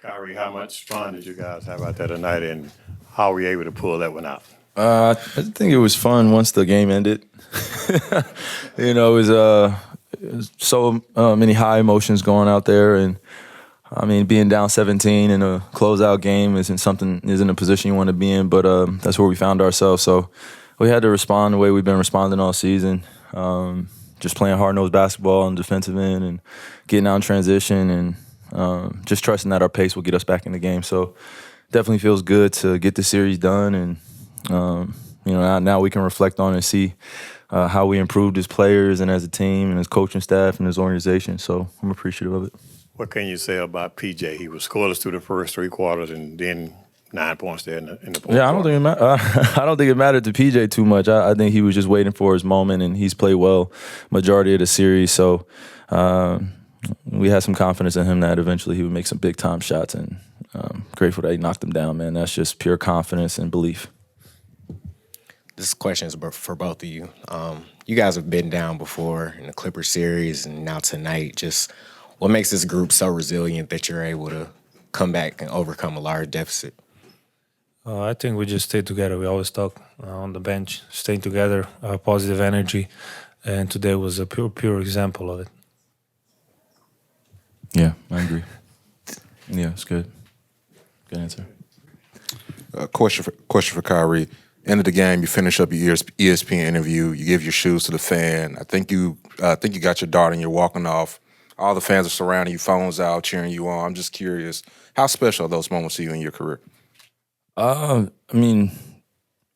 Kyrie, how much fun did you guys have out there tonight, and how were you able to pull that one out? I think it was fun once the game ended. It was so many high emotions going out there, and I mean, being down 17 in a closeout game isn't a position you want to be in, but that's where we found ourselves. So we had to respond the way we've been responding all season, just playing hard-nosed basketball on the defensive end and getting out in transition and just trusting that our pace will get us back in the game. So definitely feels good to get the series done, and now we can reflect on and see how we improved as players and as a team and as coaching staff and as organization. So I'm appreciative of it. What can you say about PJ? He was scoreless through the first 3 quarters, and then 9 points there in the fourth. Yeah, I don't think it mattered to PJ too much. I think he was just waiting for his moment, and he's played well majority of the series. So we had some confidence in him that eventually he would make some big time shots, and grateful that he knocked them down. Man, that's just pure confidence and belief. This question is for both of you. You guys have been down before in the Clippers series, and now tonight. Just what makes this group so resilient that you're able to come back and overcome a large deficit? I think we just stay together. We always talk on the bench, staying together, positive energy, and today was a pure example of it. Yeah, I agree. Yeah, it's good. Good answer. Question for Kyrie. End of the game, you finish up your ESPN interview. You give your shoes to the fan. I think you got your dart and you're walking off. All the fans are surrounding you, phones out, cheering you on. I'm just curious, how special are those moments to you in your career? I mean,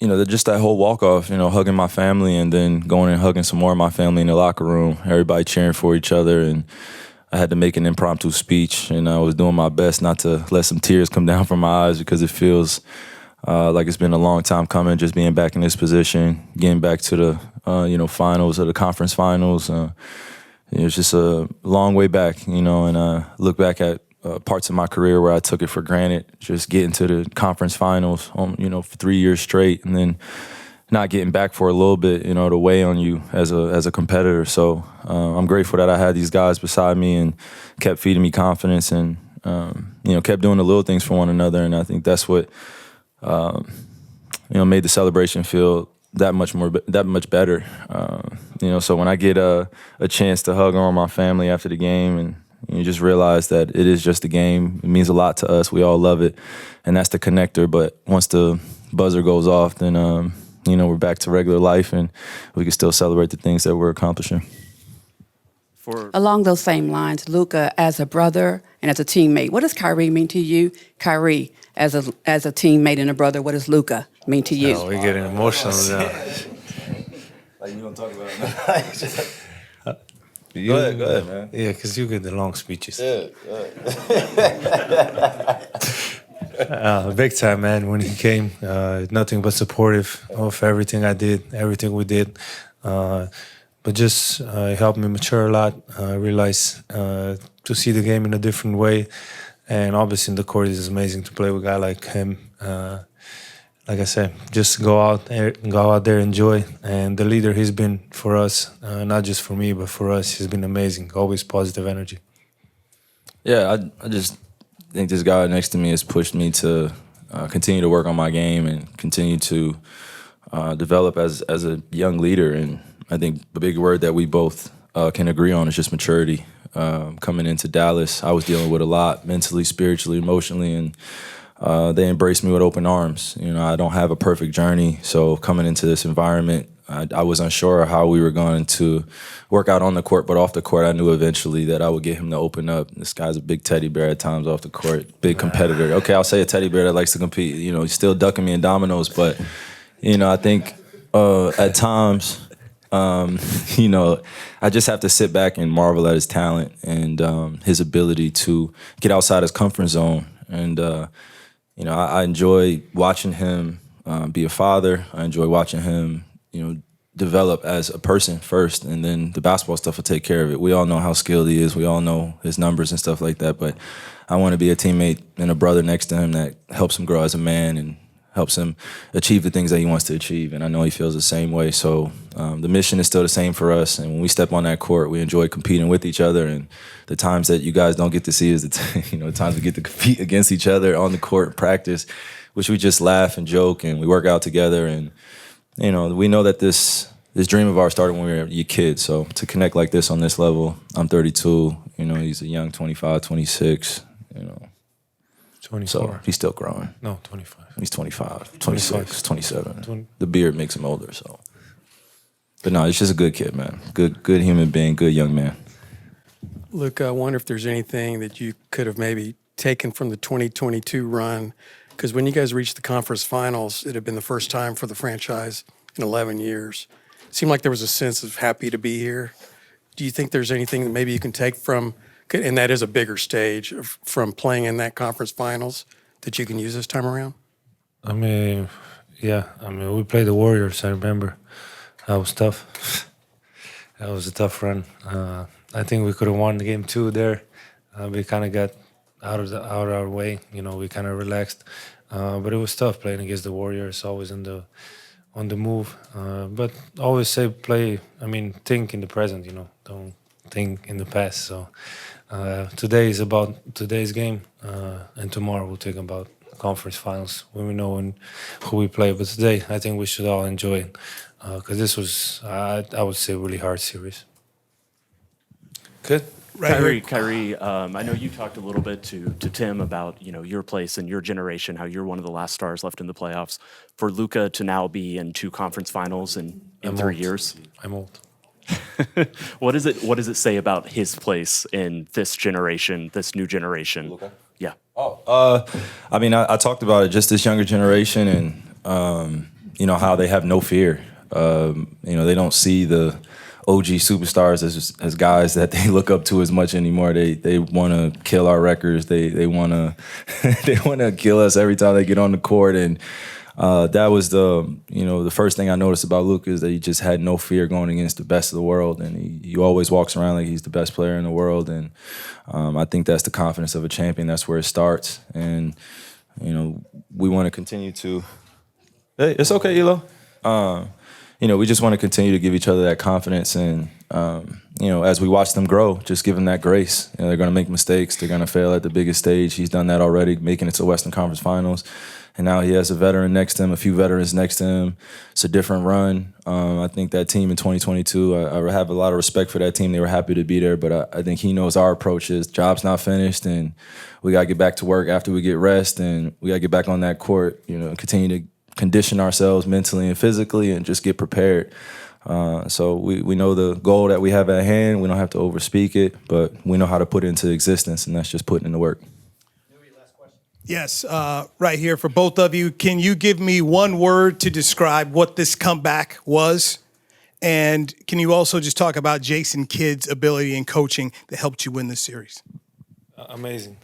just that whole walk-off, hugging my family and then going and hugging some more of my family in the locker room, everybody cheering for each other. And I had to make an impromptu speech, and I was doing my best not to let some tears come down from my eyes because it feels like it's been a long time coming, just being back in this position, getting back to the, finals or the conference finals. It was just a long way back, and I look back at parts of my career where I took it for granted, just getting to the conference finals, for 3 years straight, and then not getting back for a little bit, to weigh on you as a competitor. So I'm grateful that I had these guys beside me and kept feeding me confidence and, kept doing the little things for one another. And I think that's what, made the celebration feel that much better. So when I get a chance to hug on my family after the game, and you just realize that it is just a game. It means a lot to us. We all love it, and that's the connector. But once the buzzer goes off, then we're back to regular life, and we can still celebrate the things that we're accomplishing. Along those same lines, Luka, as a brother and as a teammate, what does Kyrie mean to you? Kyrie, as a teammate and a brother, what does Luka mean to you? Oh, we're getting emotional now. Like, you don't talk about it. Go ahead, man. Yeah, because you get the long speeches. Big time, man. When he came, nothing but supportive of everything I did, everything we did. But just it helped me mature a lot. I realized to see the game in a different way. And obviously in the court, it's amazing to play with a guy like him. Like I said, just go out there, enjoy. And the leader he's been for us, not just for me, but for us, he's been amazing. Always positive energy. Yeah, I just think this guy next to me has pushed me to continue to work on my game and continue to develop as a young leader. And I think the big word that we both can agree on is just maturity. Coming into Dallas, I was dealing with a lot mentally, spiritually, emotionally, and they embraced me with open arms. I don't have a perfect journey, so coming into this environment, I was unsure of how we were going to work out on the court, but off the court, I knew eventually that I would get him to open up. This guy's a big teddy bear at times off the court, big competitor. Okay, I'll say a teddy bear that likes to compete. He's still ducking me in dominoes, but I think at times, I just have to sit back and marvel at his talent and his ability to get outside his comfort zone. And I enjoy watching him be a father. I enjoy watching him, develop as a person first, and then the basketball stuff will take care of it. We all know how skilled he is. We all know his numbers and stuff like that. But I want to be a teammate and a brother next to him that helps him grow as a man and helps him achieve the things that he wants to achieve. And I know he feels the same way. So the mission is still the same for us. And when we step on that court, we enjoy competing with each other. And the times that you guys don't get to see is the times we get to compete against each other on the court in practice, which we just laugh and joke and we work out together. And, we know that this dream of ours started when we were a kid. So to connect like this on this level, I'm 32, he's a young 25, 26, 24. So he's still growing. No, 25. He's 25, 26, 27. 20. The beard makes him older, so. But no, he's just a good kid, man. Good human being, good young man. Luka, I wonder if there's anything that you could have maybe taken from the 2022 run, because when you guys reached the conference finals, it had been the first time for the franchise in 11 years. It seemed like there was a sense of happy to be here. Do you think there's anything that maybe you can take from, and that is a bigger stage, from playing in that conference finals that you can use this time around? I mean, yeah. We played the Warriors, I remember. That was tough. That was a tough run. I think we could have won the game 2 there. We kind of got out of our way. We kind of relaxed. But it was tough playing against the Warriors, always on the move. But always say think in the present, don't think in the past. So today is about today's game, and tomorrow we'll think about conference finals when we know who we play. But today, I think we should all enjoy it because this was, I would say, a really hard series. Good. Kyrie, I know you talked a little bit to Tim about your place in your generation, how you're one of the last stars left in the playoffs. For Luka to now be in 2 conference finals in 3 years, I'm old. What does it say about his place in this generation, this new generation? Luka? Yeah. I talked about it, just this younger generation, and how they have no fear. They don't see the OG superstars as guys that they look up to as much anymore. They want to kill our records. They want to they want to kill us every time they get on the court. And that was the first thing I noticed about Luka is that he just had no fear going against the best of the world, and he always walks around like he's the best player in the world. And I think that's the confidence of a champion. That's where it starts. And we want to continue to. Hey, it's okay, Elo. We just want to continue to give each other that confidence, and as we watch them grow, just give them that grace. They're going to make mistakes. They're going to fail at the biggest stage. He's done that already, making it to Western Conference Finals, and now he has a veteran next to him, a few veterans next to him. It's a different run. I think that team in 2022, I have a lot of respect for that team. They were happy to be there, but I think he knows our approach is job's not finished, and we got to get back to work after we get rest, and we got to get back on that court, continue to condition ourselves mentally and physically and just get prepared. So we know the goal that we have at hand. We don't have to overspeak it, but we know how to put it into existence, and that's just putting in the work. Yes, right here for both of you. Can you give me one word to describe what this comeback was? And can you also just talk about Jason Kidd's ability in coaching that helped you win this series? Amazing.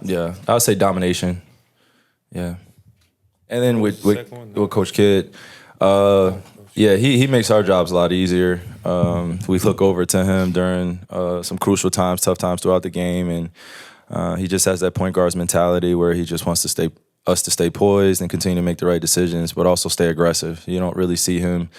Yeah, I would say domination. Yeah. And then with Coach Kidd, he makes our jobs a lot easier. We look over to him during some crucial times, tough times throughout the game, and he just has that point guard's mentality where he just wants us to stay poised and continue to make the right decisions, but also stay aggressive. You don't really see him,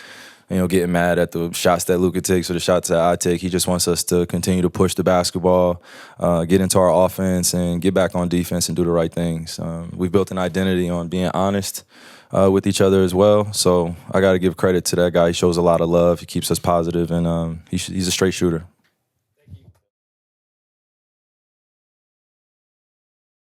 getting mad at the shots that Luka takes or the shots that I take. He just wants us to continue to push the basketball, get into our offense, and get back on defense and do the right things. We've built an identity on being honest with each other as well. So I got to give credit to that guy. He shows a lot of love. He keeps us positive, and he's a straight shooter.